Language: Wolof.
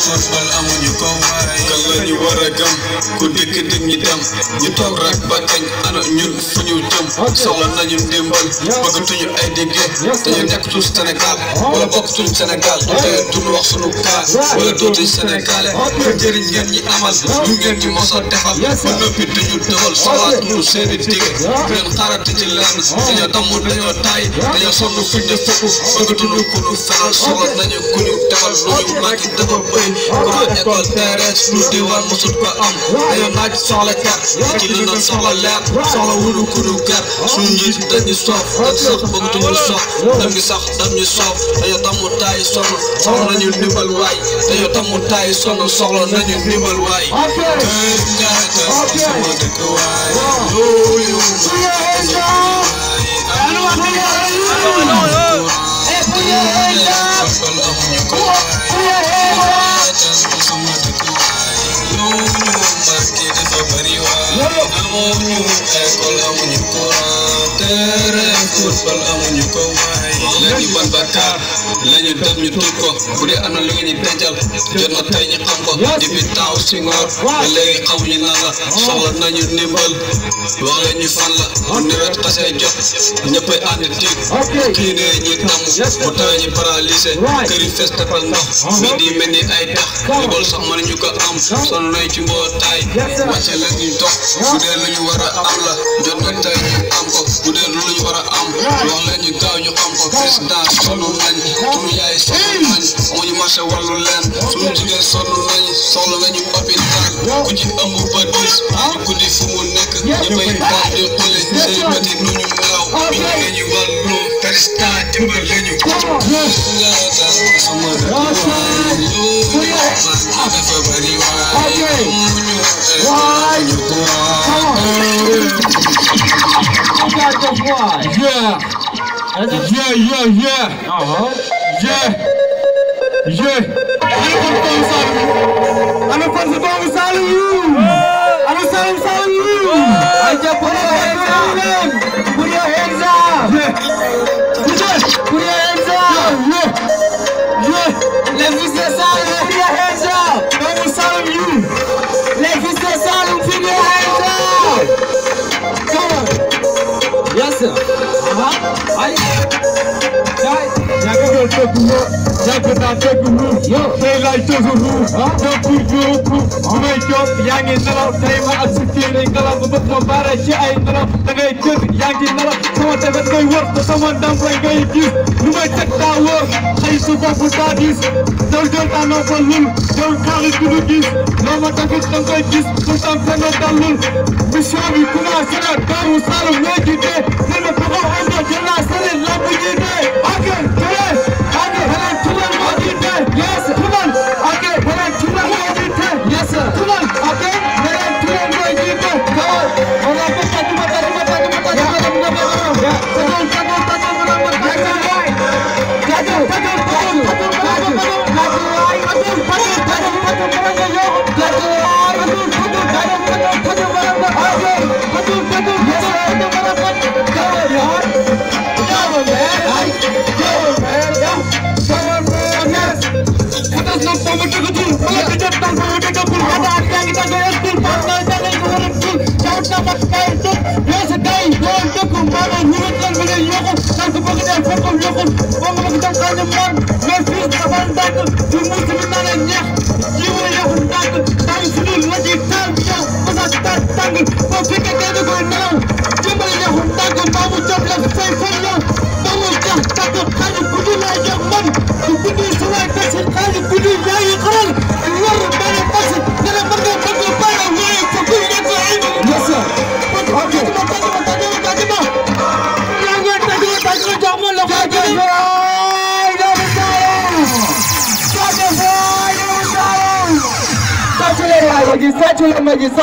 football amuñu ko waay kan la ñu war a gëm ku dikk dig ñi dem ñu toog rek ba kañ ana ñun fu ñu jëm soxla nañu ndimbal bëggatuñu ay digge dañu nekk tuuti Sénégal wala bokkatuñu Sénégal te duñu wax sunu kaa wala dootuñu Sénégalais njëriñ ngeen ñi amal lu ngeen ñi mos a defal ba noppi duñu defal soxlaatuñu seeni digge bu leen xaarati ci lenn dañoo damm dañoo taay dañoo sonn fuñ ne fekk bëggatuñu ku ñu fenal soxla nañu ku ñu defal lu ñu màggi defal bëy courant école terrain lu diwaan mosut ko am dañoo naaj soxla ker ci li nag soxla leer soxla wunu ku ñu ger suñu njiit dañu soof dañ sax bëggatuñu soof dem gi sax dam ñu soof dañoo damm taay sonn soxla nañu ndimbal waay dañoo damm taay sonn soxla nañu ndimbal waay kër Ndiaye sama dëkk waay loolu amuñu école amuñu courant terrain football amuñu ko waay léegi ban bakkaar lañu dem ñu tudd ko bu dee am na lu ngeen ñu dencal jot na tey ñu xam ko depuis taw si ngoor ba léegi xamuñu nan la soxla nañu ndimbal wax leen ñu fan la bu nawet xasee jot ñëppay ànd tiit kii ne ñi tam bu tawee ñu paralysé kër yi fees defal ndox mais di mel ni ay tax libal sax mënuñu ko am sonn nañ ci mbootaay wàcce leen ñu dox bu dee lu ñu war a am la jot na tey ñu am ko bu dee lu ñu war a am wax leen ñu gaaw ñu am ko président sonn nañ sunu yaay sonn nañ amuñu marché wàllu leen sunu jigéen sonn nañ soxla nañu hôpital ku ci ëmb ba dis ñu guddi fu mu nekk ñu bay taal di xule say bët yi nu ñu nelaw bi ñu ne ñu wàllu président dimbal lañu nga dal sama dafa bari waay muñu ñu ko Yeah. I'm a Yes, sir.